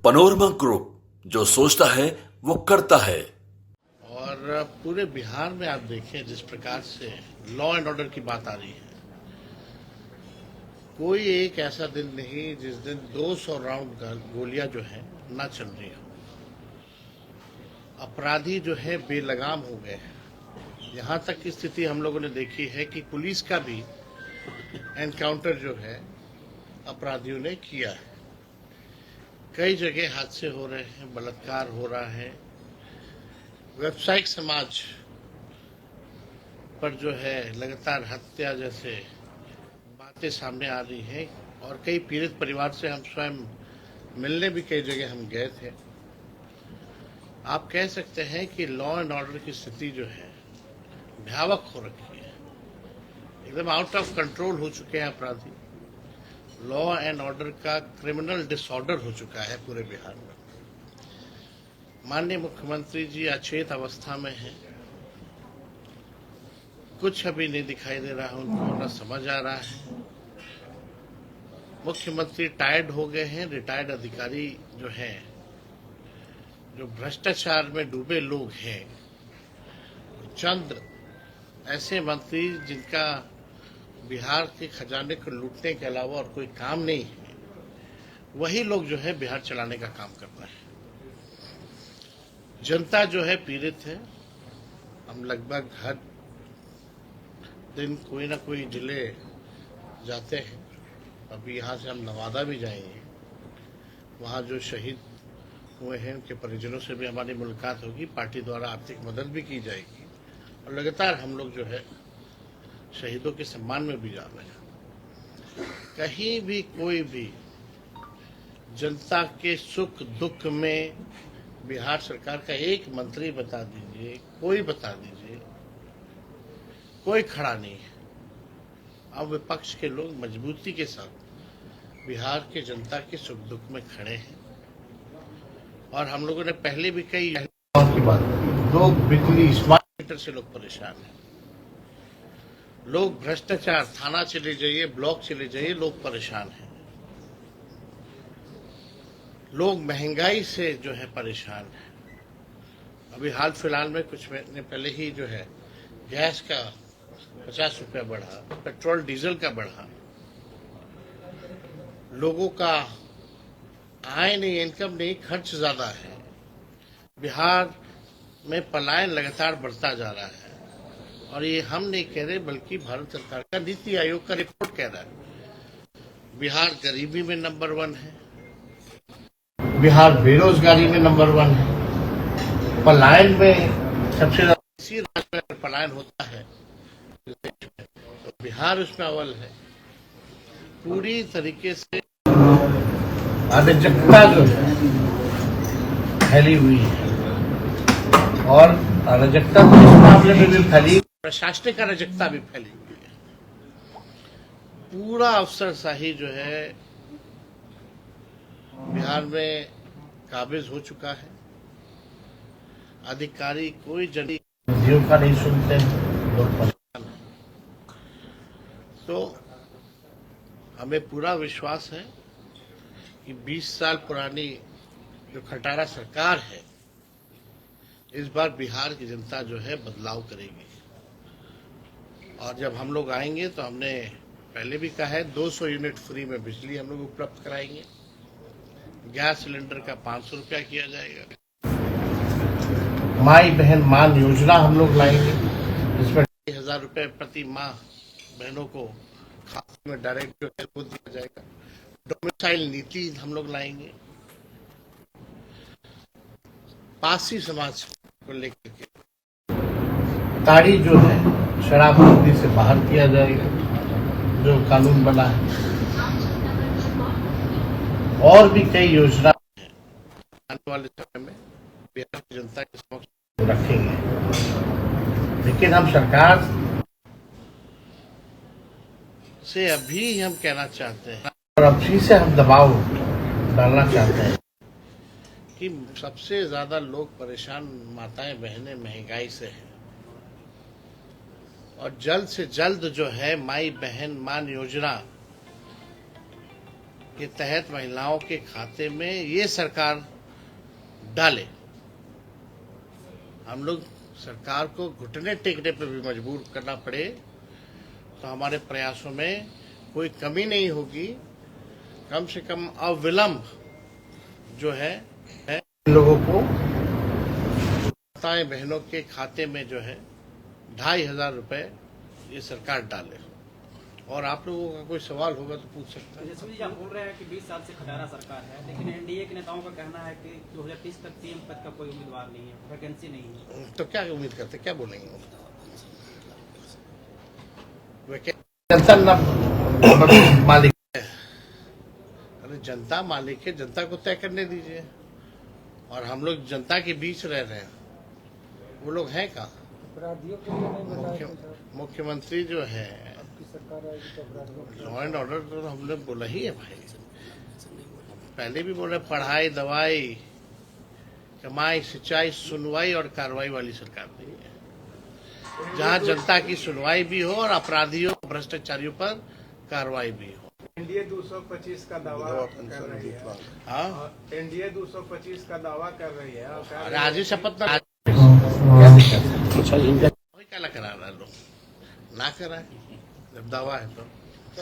Panorama group, जो सोचता है वो करता है। और पूरे बिहार में आप देखें जिस प्रकार से लॉ एंड ऑर्डर की बात आ रही है, कोई एक ऐसा दिन नहीं जिस दिन 200 राउंड गोलियां जो है ना चल रही हो। अपराधी जो है बेलगाम हो गए हैं। यहाँ तक की स्थिति हम लोगों ने देखी है कि पुलिस का भी एनकाउंटर जो है अपराधियों ने किया है। कई जगह हादसे हो रहे हैं, बलात्कार हो रहा है, व्यावसायिक समाज पर जो है लगातार हत्या जैसे बातें सामने आ रही हैं। और कई पीड़ित परिवार से हम स्वयं मिलने भी कई जगह हम गए थे। आप कह सकते हैं कि लॉ एंड ऑर्डर की स्थिति जो है भयावह हो रखी है, एकदम आउट ऑफ कंट्रोल हो चुके हैं अपराधी। लॉ एंड ऑर्डर का क्रिमिनल डिसऑर्डर हो चुका है पूरे बिहार में। माननीय मुख्यमंत्री जी अचेत अवस्था में हैं, कुछ अभी नहीं दिखाई दे रहा है उनको, न समझ आ रहा है। मुख्यमंत्री टायर्ड हो गए हैं। रिटायर्ड अधिकारी जो हैं, जो भ्रष्टाचार में डूबे लोग हैं, चंद ऐसे मंत्री जिनका बिहार के खजाने को लूटने के अलावा और कोई काम नहीं है, वही लोग जो है बिहार चलाने का काम कर रहे हैं। जनता जो है पीड़ित है। हम लगभग हर दिन कोई ना कोई जिले जाते हैं। अभी यहाँ से हम नवादा भी जाएंगे, वहाँ जो शहीद हुए हैं उनके परिजनों से भी हमारी मुलाकात होगी। पार्टी द्वारा आर्थिक मदद भी की जाएगी और लगातार हम लोग जो है शहीदों के सम्मान में भी जा रहे हैं। कहीं भी कोई भी जनता के सुख दुख में बिहार सरकार का एक मंत्री बता दीजिए, कोई बता दीजिए, कोई खड़ा नहीं है। अब विपक्ष के लोग मजबूती के साथ बिहार के जनता के सुख दुख में खड़े हैं। और हम लोगों ने पहले भी कई की बात, लोग बिजली स्मार्ट मीटर से लोग परेशान हैं, लोग भ्रष्टाचार, थाना चले जाइए, ब्लॉक चले जाइए, लोग परेशान हैं, लोग महंगाई से जो है परेशान हैं। अभी हाल फिलहाल में कुछ महीने पहले ही जो है गैस का 50 रुपया बढ़ा, पेट्रोल डीजल का बढ़ा। लोगों का आय नहीं, इनकम नहीं, खर्च ज्यादा है। बिहार में पलायन लगातार बढ़ता जा रहा है। और ये हम नहीं कह रहे, बल्कि भारत सरकार का नीति आयोग का रिपोर्ट कह रहा है। बिहार गरीबी में नंबर 1 है, बिहार बेरोजगारी में नंबर 1 है, पलायन में सबसे ज्यादा। इसी राज्य में पलायन होता है तो बिहार उसमें अव्वल है। पूरी तरीके से अराजकता जो है फैली हुई है। और अराजकता तो इस मामले में भी फैली, प्रशासनिक अराजकता भी फैली हुई है। पूरा अफसरशाही जो है बिहार में काबिज हो चुका है। अधिकारी कोई जनता का नहीं सुनते हैं, लोग परेशान हैं। तो हमें पूरा विश्वास है कि 20 साल पुरानी जो खटारा सरकार है, इस बार बिहार की जनता जो है बदलाव करेगी। और जब हम लोग आएंगे तो हमने पहले भी कहा है 200 यूनिट फ्री में बिजली हम लोग उपलब्ध कराएंगे। गैस सिलेंडर का 500 रुपया किया जाएगा। माई बहन मान योजना हम लोग लाएंगे, जिसमें 2,000 रुपये प्रति माह बहनों को खाते में डायरेक्ट जो है वो दिया जाएगा। डोमिसाइल नीति हम लोग लाएंगे। पारसी समाज को लेकर के ताड़ी जो है शराबबंदी से बाहर किया जाएगा, जो कानून बना है। और भी कई योजना है आने वाले समय में बिहार की जनता के समक्ष रखेंगे। लेकिन हम सरकार से अभी हम कहना चाहते हैं और अभी से हम दबाव डालना चाहते हैं कि सबसे ज्यादा लोग परेशान, माताएं बहनें महंगाई से हैं। और जल्द से जल्द जो है माई बहन मान योजना के तहत महिलाओं के खाते में ये सरकार डाले। हम लोग सरकार को घुटने टेकने पर भी मजबूर करना पड़े तो हमारे प्रयासों में कोई कमी नहीं होगी। कम से कम अविलंब जो है लोगों को माताएं बहनों के खाते में जो है 2,500 रुपए ये सरकार डाले। और आप लोगों का कोई सवाल होगा तो पूछ सकते हैं। जसवीर जी, आप बोल रहे हैं कि 20 साल से खटारा सरकार है, लेकिन एनडीए के नेताओं का कहना है कि 2030 तक सीएम पद का कोई उम्मीदवार नहीं है, वैकेंसी नहीं है। तो क्या उम्मीद करते, क्या बोलेंगे? जनता मालिक है। अरे जनता मालिक है, जनता को तय करने दीजिए। और हम लोग जनता के बीच रह रहे हैं, वो लोग हैं कहाँ? मुख्यमंत्री जो है लॉ एंड ऑर्डर तो हमने बोला ही है भाई। पहले भी बोले पढ़ाई, दवाई, कमाई, सिंचाई, सुनवाई और कार्रवाई वाली सरकार नहीं है। जहाँ जनता की सुनवाई भी हो और अपराधियों, भ्रष्टाचारियों पर कार्रवाई भी हो। एनडीए 225 का दावा कर रही है। हाँ, एनडीए 225 का दावा कर रही है। अरे आज ही शपथ ना क्या करा रहा है लोग, ना कराए जब दावा है तो।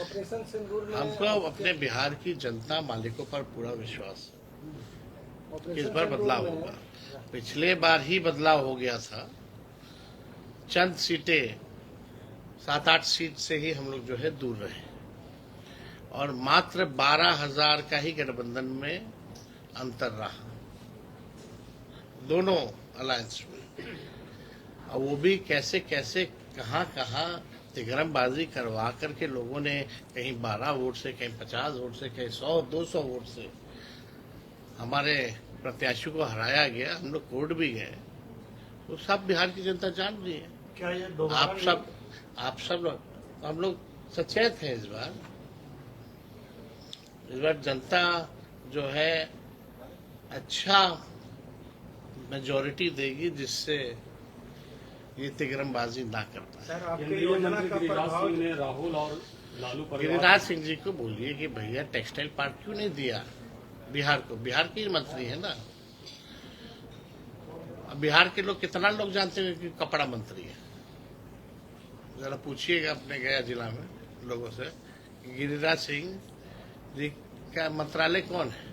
ऑपरेशन सिंदूर में हमको अपने बिहार की जनता मालिकों पर पूरा विश्वास है। इस बार बदलाव होगा। पिछले बार ही बदलाव हो गया था। चंद सीटें, 7-8 सीट से ही हम लोग जो है दूर रहे और मात्र 12,000 का ही गठबंधन में अंतर रहा दोनों अलायंस में। और वो भी कैसे कैसे कहाँ तिगरमबाजी करवा करके लोगों ने कहीं 12 वोट से, कहीं 50 वोट से, कहीं 100-200 वोट से हमारे प्रत्याशियों को हराया गया। हम लोग कोर्ट भी गए, वो सब बिहार की जनता जान रही है। क्या ये आप सब हम लोग सचेत हैं। इस बार जनता जो है अच्छा मेजॉरिटी देगी, जिससे ये तिगरमबाजी ना कर पाए। सर, आपके योजना का प्रभाव ने राहुल और लालू गिरिराज सिंह जी को बोलिए कि भैया टेक्सटाइल पार्क क्यों नहीं दिया बिहार को? बिहार के मंत्री है ना। अब बिहार के लोग कितना लोग जानते हैं कि कपड़ा मंत्री है? जरा पूछिएगा अपने गया जिला में लोगों से, गिरिराज सिंह जी का मंत्रालय कौन है?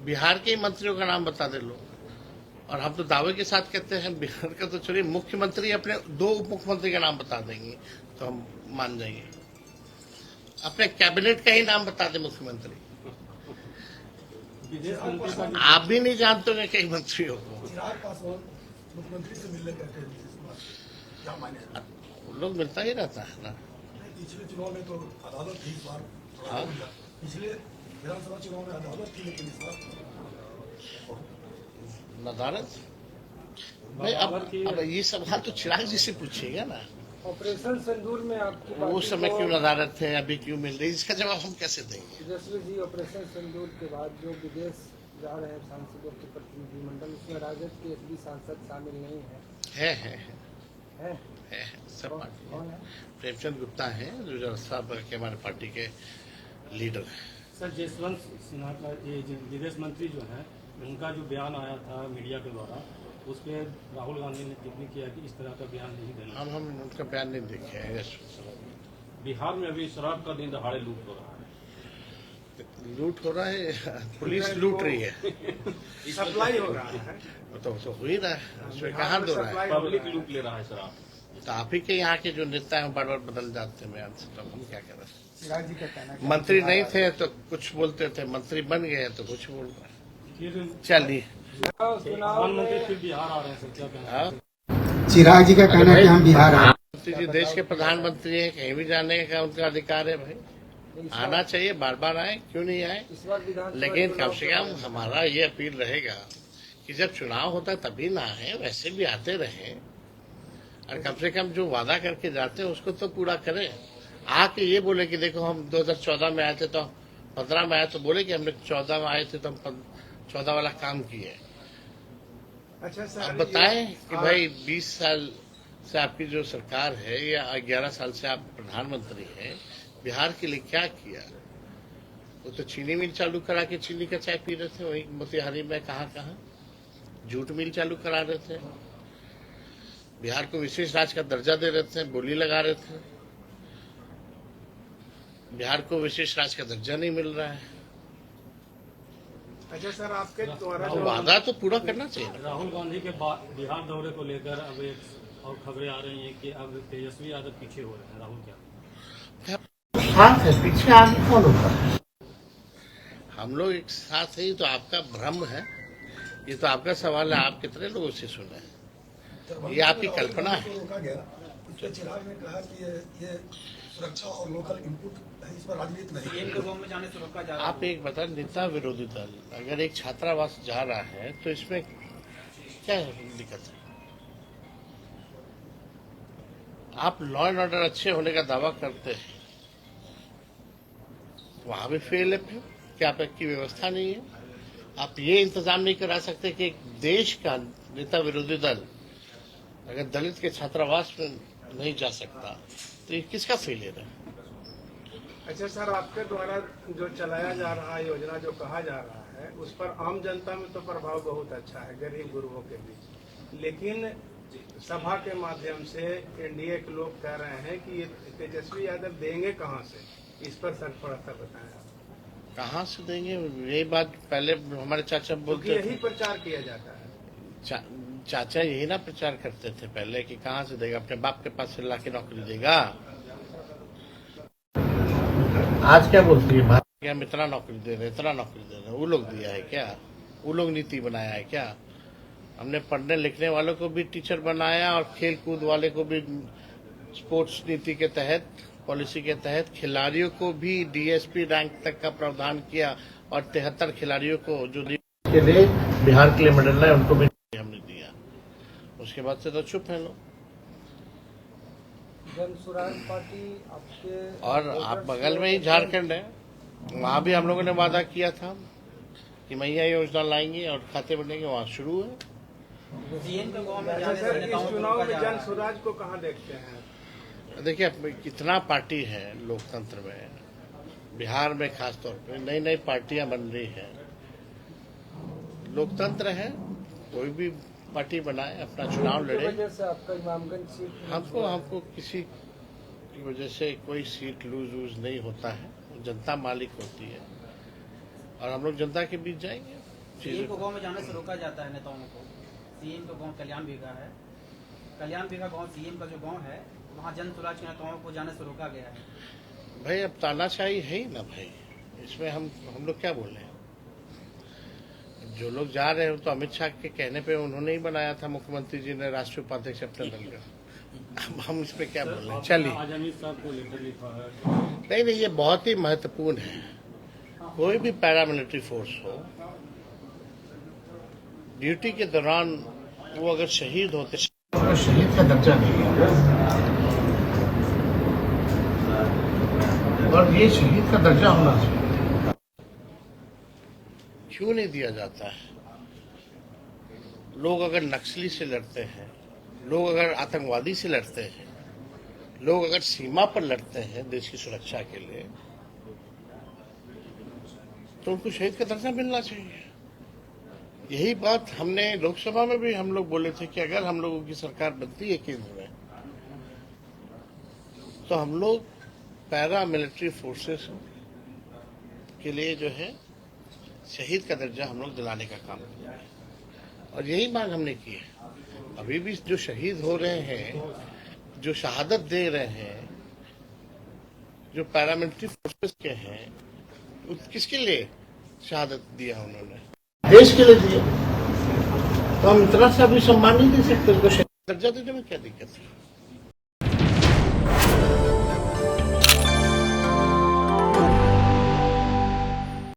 बिहार के ही मंत्रियों का नाम बता दे लोग। और हम तो दावे के साथ कहते हैं बिहार का तो चलिए, मुख्यमंत्री अपने 2 उप मुख्यमंत्री का नाम बता देंगे तो हम मान जाएंगे। अपने कैबिनेट का ही नाम बता दे मुख्यमंत्री। आप भी नहीं जानते होंगे कई मंत्रियों को। मुख्यमंत्री से मिलने करते लोग मिलता ही रहता है ना। पिछले चुनाव में तो अदालत थी इस बार। हाँ, पिछले विधानसभा चुनाव में अदालत थी, लेकिन इस बार नदारत भाई। अब ये सवाल तो चिराग जी से पूछिएगा ना। ऑपरेशन सिंदूर में आपकी उस समय क्यों नदारत थे, अभी क्यों मिल रही, इसका जवाब हम कैसे देंगे? जसवीर जी, ऑपरेशन सिंदूर के बाद जो विदेश जा रहे हैं सांसदों के प्रतिनिधिमंडल, उसमें राजद के एक भी सांसद शामिल नहीं है। है सब पार्टी है। प्रेमचंद गुप्ता है जो साहब के हमारे पार्टी के लीडर हैं। सर, जसवंत सिन्हा का ये विदेश मंत्री जो है, उनका जो बयान आया था मीडिया के द्वारा, उस पर राहुल गांधी ने टिप्पणी किया कि इस तरह का बयान नहीं देना। हम उनका बयान नहीं देखे हैं। बिहार में अभी शराब का दिन दहाड़े लूट हो रहा है। लूट हो रहा है, पुलिस लूट रही है। सप्लाई हो रहा है तो हो ही रहा है, उसमें कहाँ दो रहा है? पब्लिक लूट ले रहा है शराब। तो आप ही के यहाँ के जो नेता हैं बार बार बदल जाते हैं। तो हम क्या करें? चिराग जी का कहना है मंत्री नहीं थे तो कुछ बोलते थे, मंत्री बन गए तो कुछ बोल रहे हैं। चलिए, प्रधानमंत्री फिर बिहार आ रहे हैं, सर क्या कहना है? चिराग जी का कहना है कि हम बिहार आए। मंत्री जी देश के प्रधानमंत्री हैं, कहीं भी जाने का उनका अधिकार है भाई। आना चाहिए, बार बार आए, क्यों नहीं आए? इस बार विधानसभा लेकिन कम से कम हमारा ये अपील रहेगा कि जब चुनाव होता है तभी ना आए, वैसे भी आते रहे। और कम से कम जो वादा करके जाते हैं उसको तो पूरा करें। आके ये बोले कि देखो हम 2014 में आए थे तो 15 में आए, तो बोले कि हमने 14 में आए थे तो हम 14 वाला काम किए। अच्छा सर, आप बताएं कि भाई 20 साल से आपकी जो सरकार है या 11 साल से आप प्रधानमंत्री हैं, बिहार के लिए क्या किया? वो तो चीनी मिल चालू करा के चीनी का चाय पी रहे थे वही मोतिहारी में, कहाँ जूट मिल चालू करा रहे थे, बिहार को विशेष राज्य का दर्जा दे रहे थे, बोली लगा रहे थे। बिहार को विशेष राज्य का दर्जा नहीं मिल रहा है। अच्छा सर, आपके द्वारा तो वादा तो पूरा करना चाहिए। राहुल गांधी के बिहार दौरे को लेकर अब एक और खबरें आ रही हैं कि अब तेजस्वी यादव पीछे हो रहे हैं राहुल क्या साथ है, पीछे आगे कौन होता है? हम लोग एक साथ है, तो आपका भ्रम है, ये तो आपका सवाल है। आप कितने लोगों से सुने हैं? ये आपकी कल्पना है। रोका गया, उसमें चिराग ने कहा कि ये सुरक्षा और लोकल इनपुट है, इस पर राजनीति नहीं। सीएम को गांव में जाने से रोका जा रहा है। आप एक बता, नेता विरोधी दल अगर एक छात्रावास जा रहा है तो इसमें क्या दिक्कत है? आप लॉ एंड ऑर्डर अच्छे होने का दावा करते हैं, वहां भी फेल है। फिर क्या आपकी व्यवस्था नहीं है? आप ये इंतजाम नहीं करा सकते कि एक देश का नेता विरोधी दल अगर दलित के छात्रावास में नहीं जा सकता तो ये किसका फेलियर है? अच्छा सर, आपके द्वारा जो चलाया जा रहा है योजना, जो कहा जा रहा है, उस पर आम जनता में तो प्रभाव बहुत अच्छा है, गरीब गुरुओं के बीच। लेकिन सभा के माध्यम से एनडीए के लोग कह रहे हैं कि ये तेजस्वी यादव देंगे कहां से, इस पर सर थोड़ा सा बताएं आप। कहाँ से देंगे? यही बात पहले हमारे चाचा बोलते थे। यही प्रचार किया जाता है। चाचा यही ना प्रचार करते थे पहले कि कहाँ से देगा, अपने बाप के पास से ला के नौकरी देगा। आज क्या बोलती है कि हम इतना नौकरी दे रहे, इतना नौकरी दे रहे? वो लोग दिया है क्या? वो लोग नीति बनाया है क्या? हमने पढ़ने लिखने वालों को भी टीचर बनाया और खेल कूद वाले को भी स्पोर्ट्स नीति के तहत, पॉलिसी के तहत खिलाड़ियों को भी डीएसपी रैंक तक का प्रावधान किया और 73 खिलाड़ियों को जो के लिए बिहार के लिए मेडल है उनको भी हमने दिया। उसके बाद से तो चुप है लोग। जन स्वराज पार्टी आपके और आप बगल में ही झारखंड है, वहाँ भी हम लोगों ने वादा किया था कि मैया योजना लाएंगे और खाते बनेंगे, वहाँ शुरू है। सीएम के गांव में अच्छा जाने सर, से इस नेताओं को चुनाव रोका में जा जन रहा है। स्वराज को कहाँ देखते हैं? देखिए कितना पार्टी है लोकतंत्र में, बिहार में खास तौर पे नई नई पार्टियां बन रही हैं। लोकतंत्र है, कोई भी पार्टी बनाए, अपना चुनाव लड़े। वजह से आपका इमामगंज सीट हमको किसी की वजह से कोई सीट लूज नहीं होता है, जनता मालिक होती है और हम लोग जनता के बीच जाएंगे। सीएम को गांव में जाने से रोका जाता है नेताओं को। सीएम का गांव कल्याण बीघा है, कल्याण बीघा गांव सीएम का जो गांव है, वहाँ जन स्वराज के नेताओं को जाने से रोका गया है। भाई अब तानाशाही है ही ना भाई, इसमें हम लोग क्या बोल रहे हैं? जो लोग जा रहे हैं तो अमित शाह के कहने पे उन्होंने ही बनाया था, मुख्यमंत्री जी ने राष्ट्रीय उपाध्यक्ष अपने दल का। अब हम इस पे क्या बोल रहे हैं? चलिए, आज अमित शाह को लेटर लिखा है। नहीं, ये बहुत ही महत्वपूर्ण है। कोई भी पैरामिलिट्री फोर्स हो, ड्यूटी के दौरान वो अगर शहीद होते, शहीद का दर्जा नहीं है और ये शहीद का दर्जा होना चाहिए। क्यों नहीं दिया जाता है? लोग अगर नक्सली से लड़ते हैं, लोग अगर आतंकवादी से लड़ते हैं, लोग अगर सीमा पर लड़ते हैं देश की सुरक्षा के लिए, तो उनको शहीद का दर्जा मिलना चाहिए। यही बात हमने लोकसभा में भी हम लोग बोले थे कि अगर हम लोगों की सरकार बनती है केंद्र में, तो हम लोग पैरा मिलिट्री फोर्सेस के लिए जो है शहीद का दर्जा हम लोग दिलाने का काम किया है और यही मांग हमने की है। अभी भी जो शहीद हो रहे हैं, जो शहादत दे रहे हैं, जो पैरामिलिट्री फोर्सेस के हैं, किसके लिए शहादत दिया उन्होंने? देश के लिए दिया। तो हम इतना सा भी सम्मान नहीं दे सकते उनको शहीद दर्जा देने में क्या दिक्कत है?